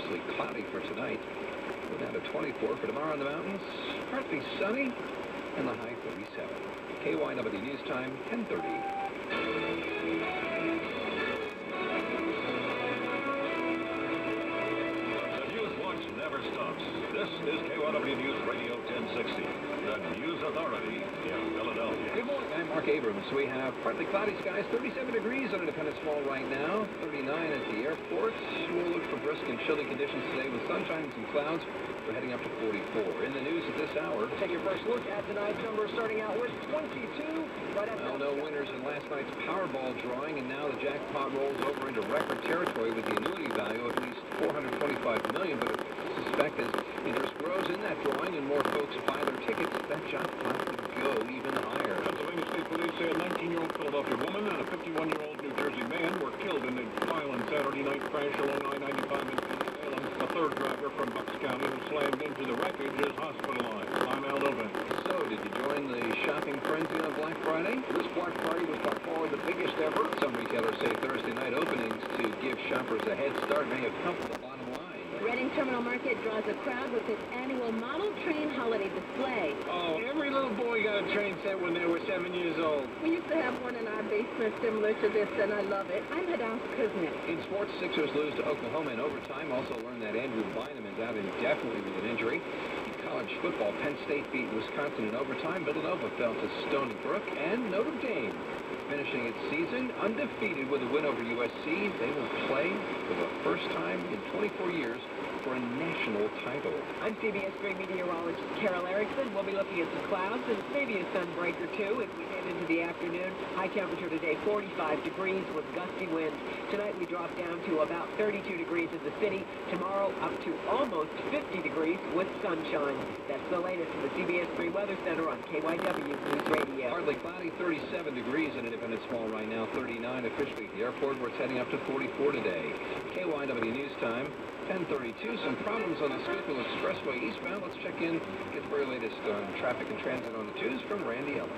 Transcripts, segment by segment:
mostly cloudy for tonight. We're down to 24 for tomorrow in the mountains. Partly sunny and the high 37. KYW News Time, 10:30. Never stops. This is KYW News Radio 1060, the news authority in Philadelphia. Good morning, I'm Mark Abrams. We have partly cloudy skies, 37 degrees on Independence Mall right now, 39 at the airport. We'll look for brisk and chilly conditions today with sunshine and some clouds. We're heading up to 44. In the news at this hour, take your first look at tonight's number, starting out with 22. Right up no winners in last night's Powerball drawing, and now the jackpot rolls over into record territory with the annuity value of at least $425 million. But suspect as interest grows in that drawing and more folks buy their tickets, that jackpot could go even higher. Pennsylvania State Police say a 19-year-old Philadelphia woman and a 51-year-old New Jersey man were killed in a violent Saturday night crash along I-95 in Salem. A third driver from Bucks County who slammed into the wreckage is hospitalized. I'm Al Novak. So, did you join the shopping frenzy on Black Friday? This Black Friday was by far the biggest ever. Some retailers say Thursday night openings to give shoppers a head start may have helped the bottom line. Reading Terminal Market draws a crowd with its annual model train holiday display. Oh, every little boy got a train set when they were 7 years old. We used to have one in our basement similar to this, and I love it. I'm Hadass Kuznick. In sports, Sixers lose to Oklahoma in overtime. Also learned that Andrew Bynum is out indefinitely with an injury. In college football, Penn State beat Wisconsin in overtime. Villanova fell to Stony Brook, and Notre Dame, finishing its season undefeated with a win over USC. They will play for the first time in 24 years for a national title. I'm CBS 3 meteorologist Carol Erickson. We'll be looking at some clouds and maybe a sunbreak or two as we head into the afternoon. High temperature today, 45 degrees with gusty winds. Tonight we drop down to about 32 degrees in the city. Tomorrow up to almost 50 degrees with sunshine. That's the latest from the CBS 3 Weather Center on KYW News Radio. Partly cloudy, 37 degrees in Independence Mall right now, 39 officially at the airport. We're heading up to 44 today. KYW News Time, 10:32. Some problems on the Schuylkill Expressway eastbound. Let's check in, get the very latest on traffic and transit on the twos from Randy Ellis.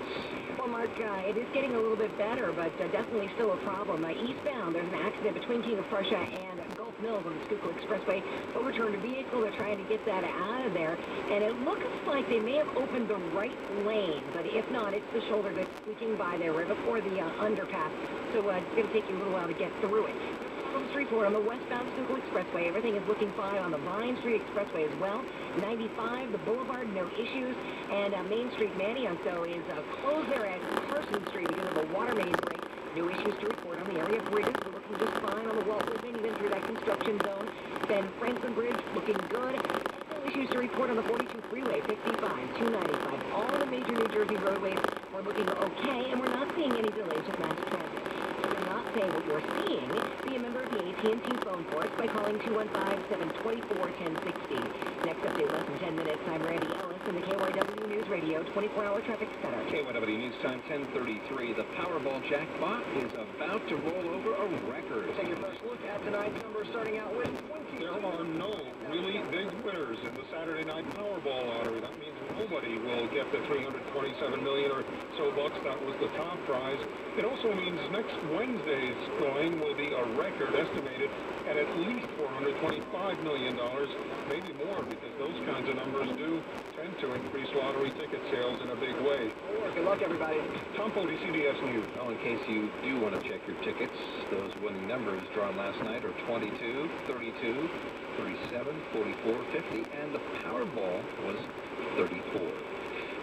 Well, Mark, it is getting a little bit better, but definitely still a problem. Eastbound, there's an accident between King of Prussia and Gulf Mills on the Schuylkill Expressway. Overturned a vehicle. They're trying to get that out of there, and it looks like they may have opened the right lane, but if not, it's the shoulder that's squeaking by there right before the underpass, so it's going to take you a little while to get through it. From Streetport on the westbound Schuylkill Expressway, everything is looking fine on the Vine Street Expressway as well. 95, the Boulevard, no issues, and Main Street Manioso is closed there at Carson Street because of a water main break. No issues to report on the area bridges. We're looking just fine on the Walt Whitman, even through that construction zone. Then Franklin Bridge looking good. No issues to report on the 42 freeway, 55, 295. All the major New Jersey roadways are looking okay, and we're not seeing any delays with mass transit. Say what you're seeing, be a member of the AT&T phone force by calling 215-724-1060. Next update, less than 10 minutes. I'm Randy Ellis in the KYW News Radio 24-hour traffic center. KYW News Time, 10:33. The Powerball jackpot is about to roll over a record. Take your first look at tonight's number, starting out with 20. There are no really big winners in the Saturday night Powerball lottery. That means nobody will get the $327 million or so bucks. That was the top prize. It also means next Wednesday's drawing will be a record estimated at least $425 million, maybe more, because those kinds of numbers do tend to increase lottery ticket sales in a big way. Good luck, everybody. Tom Pody, CBS News. Well, in case you do want to check your tickets, those winning numbers drawn last night are 22, 32, 37, 44, 50, and the Powerball was 34.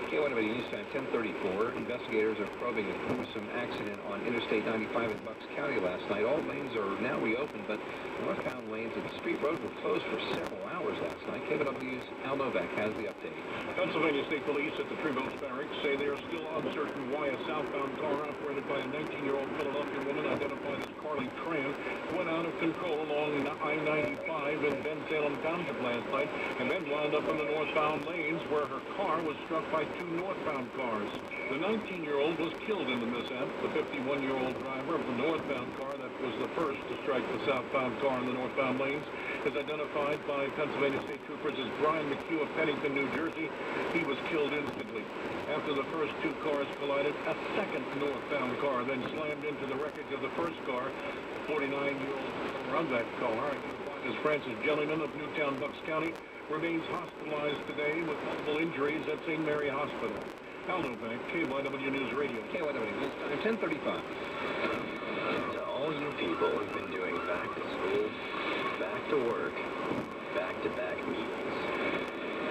KYW News Time, 10:34. Investigators are probing a gruesome accident on Interstate 95 in Bucks County last night. All lanes are now reopened, but northbound lanes at Street Road were closed for several hours last night. KYW's Al Novak has the update. Pennsylvania State Police at the Trevose Barracks say they are still uncertain why a southbound car operated by a 19-year-old Philadelphia woman identified as Carly Tran went out of control along I-95 in Salem Township last night and then wound up in the northbound lanes where her car was struck by two northbound cars. The 19-year-old was killed in the mishap. The 51-year-old driver of the northbound car that was the first to strike the southbound car in the northbound lanes is identified by Pennsylvania State Troopers as Brian McHugh of Pennington, New Jersey. He was killed instantly. After the first two cars collided, a second northbound car then slammed into the wreckage of the first car. The 49-year-old owner of that car Ms. Frances Jellyman of Newtown, Bucks County, remains hospitalized today with multiple injuries at St. Mary Hospital. Aldo Bank, KYW News Radio. KYW News Time, 10:35. To all you people who've been doing back to school, back to work, back-to-back meetings,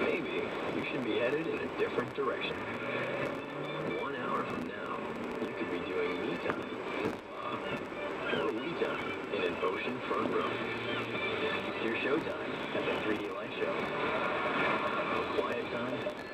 maybe you should be headed in a different direction. 1 hour from now, you could be doing me time in spa, or we time in an ocean front row. Your showtime at the 3D Light Show. Quiet time